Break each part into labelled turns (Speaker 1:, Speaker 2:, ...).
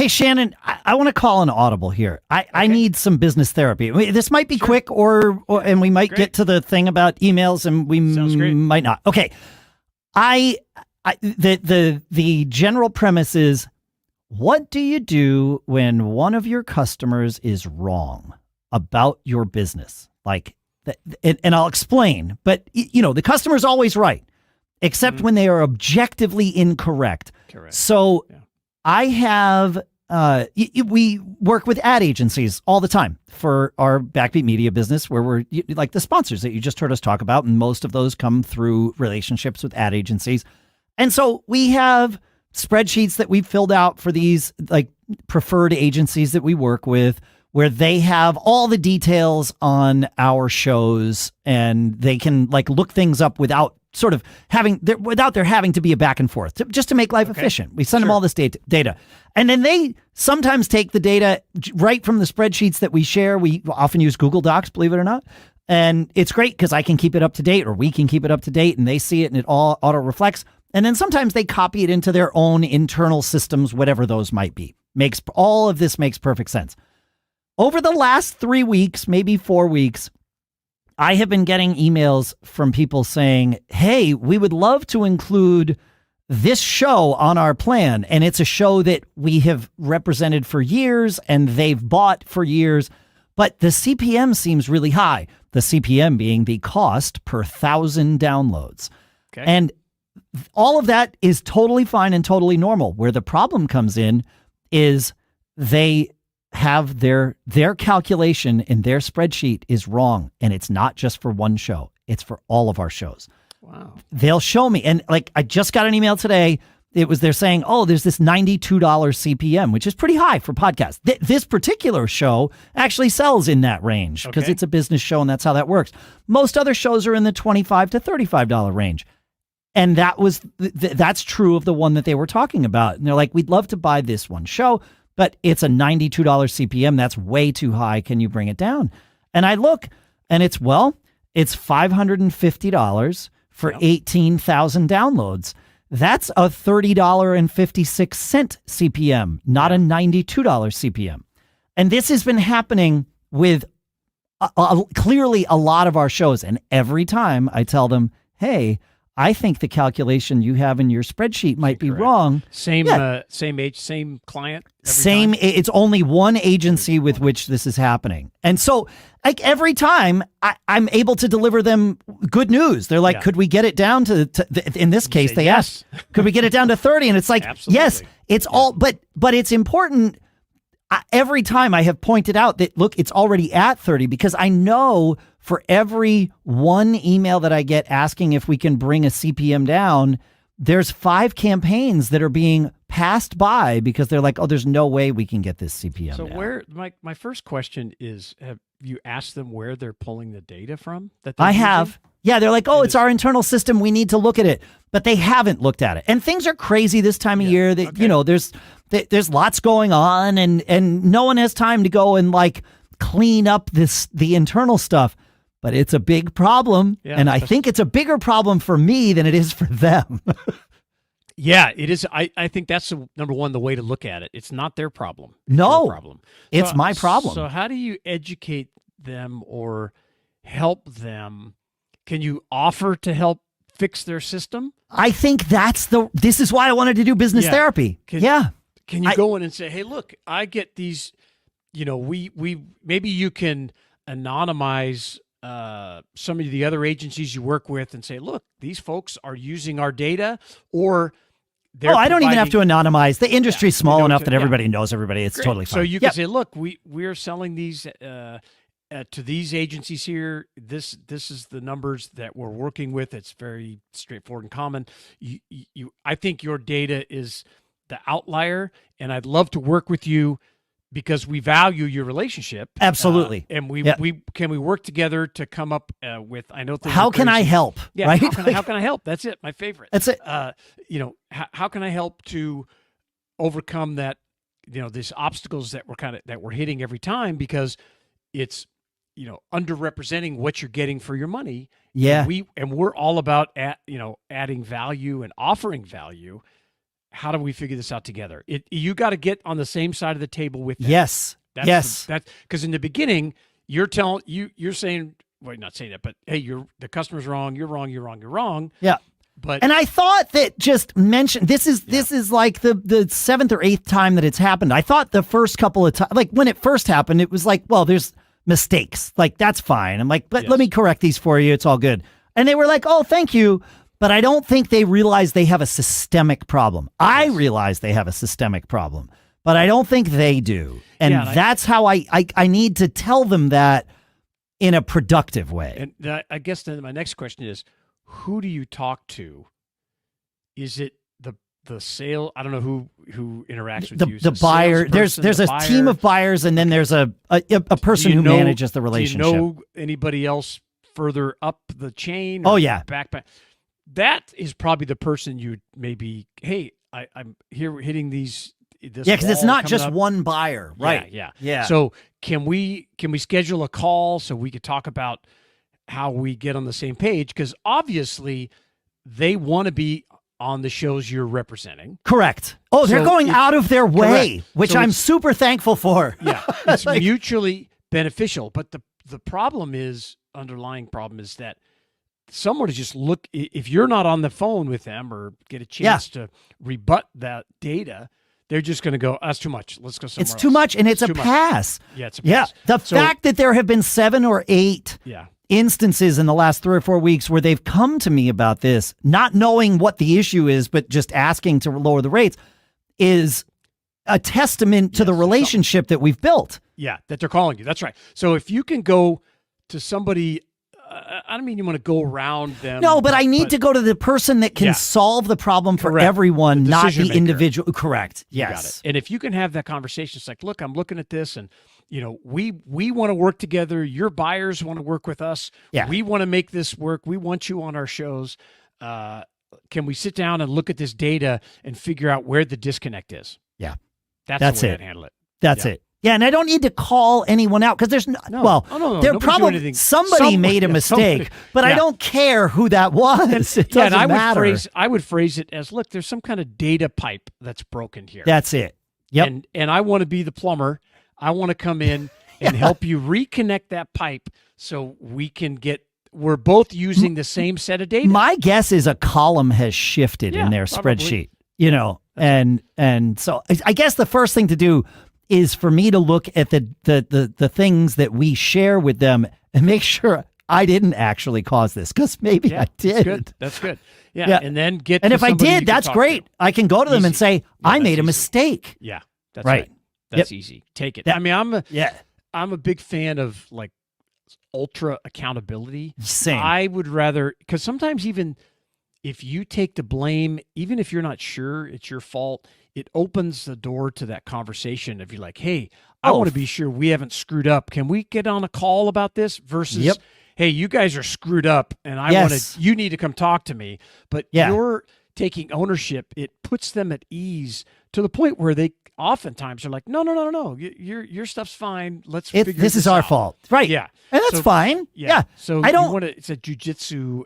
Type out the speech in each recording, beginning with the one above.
Speaker 1: Hey, Shannon, I want to call an audible here. I need some business therapy. This might be quick, and we might get to the thing about emails, and we might not. Okay, the general premise is, what do you do when one of your customers is wrong about your business? And I'll explain. But the customer's always right, except when they are objectively incorrect.
Speaker 2: Correct.
Speaker 1: So. Yeah. I have, we work with ad agencies all the time for our Backbeat Media business, where we're like the sponsors that you just heard us talk about. And most of those come through relationships with ad agencies. And so we have spreadsheets that we've filled out for these like preferred agencies that we work with, where they have all the details on our shows, and they can like look things up without sort of without there having to be a back and forth, just to make life efficient. We send them all this data. And then they sometimes take the data right from the spreadsheets that we share. We often use Google Docs, believe it or not. And it's great because I can keep it up to date, or we can keep it up to date, and they see it and it all auto reflects. And then sometimes they copy it into their own internal systems, whatever those might be. All of this makes perfect sense. Over the last 3 weeks, maybe 4 weeks, I have been getting emails from people saying, hey, we would love to include this show on our plan. And it's a show that we have represented for years and they've bought for years, but the CPM seems really high. The CPM being the cost per 1,000 downloads. Okay. And all of that is totally fine and totally normal. Where the problem comes in is they have their calculation in their spreadsheet is wrong. And it's not just for one show. It's for all of our shows.
Speaker 2: Wow.
Speaker 1: They'll show me. And like, I just got an email today. They're saying, oh, there's this $92 CPM, which is pretty high for podcasts. This particular show actually sells in that range because it's a business show and that's how that works. Most other shows are in the $25 to $35 range. And that's true of the one that they were talking about. And they're like, we'd love to buy this one show, but it's a $92 CPM. That's way too high. Can you bring it down? And I look, and it's $550 for 18,000 downloads. That's a $30.56 CPM, not a $92 CPM. And this has been happening with clearly a lot of our shows. And every time I tell them, hey, I think the calculation you have in your spreadsheet might be wrong.
Speaker 2: Same age, same client.
Speaker 1: Same. It's only one agency with which this is happening. And so like every time I'm able to deliver them good news. They're like, could we get it down to in this case, they asked, could we get it down to 30? And it's like, yes, it's all, but it's important. Every time I have pointed out that, look, it's already at 30 because I know for every one email that I get asking if we can bring a CPM down, there's 5 campaigns that are being passed by because they're like, oh, there's no way we can get this CPM down.
Speaker 2: So my first question is, have you asked them where they're pulling the data from?
Speaker 1: I have. Yeah, they're like, oh, it's our internal system. We need to look at it. But they haven't looked at it. And things are crazy this time of year. That there's lots going on and no one has time to go and like clean up the internal stuff. But it's a big problem. Yeah, and I think it's a bigger problem for me than it is for them.
Speaker 2: Yeah, it is. I think that's number one, the way to look at it. It's not their problem.
Speaker 1: No,
Speaker 2: problem.
Speaker 1: It's my problem.
Speaker 2: So how do you educate them or help them? Can you offer to help fix their system?
Speaker 1: I think this is why I wanted to do business therapy. Can
Speaker 2: you go in and say, hey, look, I get these, we maybe you can anonymize some of the other agencies you work with and say, look, these folks are using our data, or
Speaker 1: I don't even have to anonymize. The industry's small enough that everybody knows everybody. It's totally fine.
Speaker 2: So you can say, look, we're selling these to these agencies here. This is the numbers that we're working with. It's very straightforward and common. I think your data is the outlier, and I'd love to work with you because we value your relationship.
Speaker 1: Absolutely.
Speaker 2: And we work together to come up with, I know things
Speaker 1: how can I help?
Speaker 2: Yeah,
Speaker 1: right?
Speaker 2: How can I help? That's it. My favorite.
Speaker 1: That's it.
Speaker 2: How can I help to overcome that, these obstacles that we're hitting every time, because it's, underrepresenting what you're getting for your money.
Speaker 1: Yeah.
Speaker 2: And we're all about adding value and offering value. how do we figure this out together? You got to get on the same side of the table with them.
Speaker 1: Yes.
Speaker 2: That's because in the beginning you're saying, well, not saying that, but hey, the customer's wrong. You're wrong. You're wrong. You're wrong.
Speaker 1: Yeah.
Speaker 2: But
Speaker 1: and I thought that just mention this is like the seventh or eighth time that it's happened. I thought the first couple of times, like when it first happened, it was like, well, there's mistakes. Like, that's fine. I'm like, let me correct these for you. It's all good. And they were like, oh, thank you. But I don't think they realize they have a systemic problem. I realize they have a systemic problem, but I don't think they do. And that's how I need to tell them that in a productive way.
Speaker 2: And I guess then my next question is, who do you talk to? Is it the sale? I don't know who interacts with you.
Speaker 1: The buyer. There's a team of buyers, and then there's a person who manages the relationship.
Speaker 2: Do you know anybody else further up the chain?
Speaker 1: Oh yeah,
Speaker 2: back. That is probably the person you maybe. Hey, I'm here hitting these. Because
Speaker 1: it's not just one buyer, right?
Speaker 2: Yeah. So can we schedule a call so we could talk about how we get on the same page? Because obviously they want to be on the shows you're representing.
Speaker 1: Correct. Oh, they're going out of their way, which I'm super thankful for.
Speaker 2: Yeah, it's mutually beneficial. But the problem is, underlying problem is that someone to just look, if you're not on the phone with them or get a chance to rebut that data, they're just going to go, that's too much. Let's go somewhere else.
Speaker 1: It's too much, and it's a pass.
Speaker 2: Yeah, it's a pass.
Speaker 1: Yeah, the fact that there have been 7 or 8 instances in the last 3 or 4 weeks where they've come to me about this, not knowing what the issue is, but just asking to lower the rates, is a testament to the relationship that we've built.
Speaker 2: Yeah, that they're calling you. That's right. So if you can go to somebody, I don't mean you want to go around them.
Speaker 1: No, but I need to go to the person that can solve the problem for everyone, not the individual. Correct. Yes.
Speaker 2: You got it. And if you can have that conversation, it's like, look, I'm looking at this, and we want to work together. Your buyers want to work with us.
Speaker 1: Yeah.
Speaker 2: We want to make this work. We want you on our shows. Can we sit down and look at this data and figure out where the disconnect is?
Speaker 1: Yeah.
Speaker 2: That's the way I'd handle it.
Speaker 1: That's it. Yeah, and I don't need to call anyone out because there's there probably somebody made a mistake, but I don't care who that was. It doesn't matter.
Speaker 2: I would phrase it as, look, there's some kind of data pipe that's broken here.
Speaker 1: That's it. Yep.
Speaker 2: And I want to be the plumber. I want to come in and help you reconnect that pipe so we're both using the same set of data.
Speaker 1: My guess is a column has shifted in their spreadsheet, and so I guess the first thing to do is for me to look at the things that we share with them and make sure I didn't actually cause this, because maybe I did.
Speaker 2: That's good. Yeah. And then
Speaker 1: and if I did, that's great. I can go to them and say, I made a mistake.
Speaker 2: Yeah. That's right. That's easy. Take it. I mean, I'm a big fan of like ultra accountability.
Speaker 1: Same.
Speaker 2: I would rather, because sometimes even if you take the blame, even if you're not sure it's your fault, it opens the door to that conversation of, you're like, hey, I want to be sure we haven't screwed up. Can we get on a call about this? Versus, hey, you guys are screwed up and you need to come talk to me. But you're taking ownership. It puts them at ease to the point where they oftentimes are like, no. Your stuff's fine. Let's figure this
Speaker 1: is our
Speaker 2: out.
Speaker 1: Fault. Right.
Speaker 2: Yeah.
Speaker 1: And that's fine. Yeah.
Speaker 2: So
Speaker 1: I don't
Speaker 2: it's a jujitsu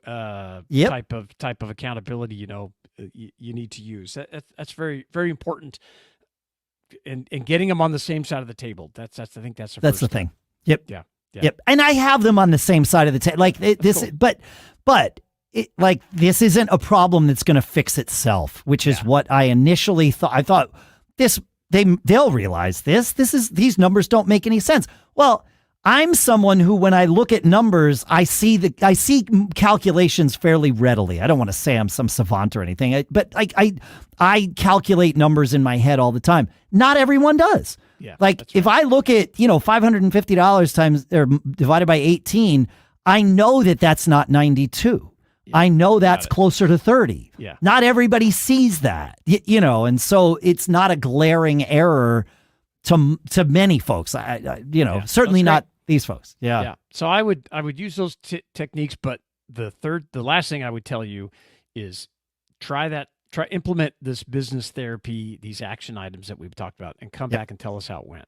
Speaker 2: type of accountability, you need to use. That's very, very important. And getting them on the same side of the table. That's I think that's the
Speaker 1: thing. Yep.
Speaker 2: Yeah.
Speaker 1: Yep. And I have them on the same side of the table. Like this, cool. but this isn't a problem that's going to fix itself, which is what I initially thought. I thought they'll realize these numbers don't make any sense. Well, I'm someone who, when I look at numbers, I see calculations fairly readily. I don't want to say I'm some savant or anything, but I calculate numbers in my head all the time. Not everyone does.
Speaker 2: Yeah,
Speaker 1: if I look at $550 times or divided by 18, I know that that's not 92. Yeah, I know that's closer to 30.
Speaker 2: Yeah. Not
Speaker 1: everybody sees that, and so it's not a glaring error to many folks. Certainly not these folks. Yeah.
Speaker 2: Yeah. So I would use those techniques, but the last thing I would tell you is implement this business therapy, these action items that we've talked about, and come back and tell us how it went.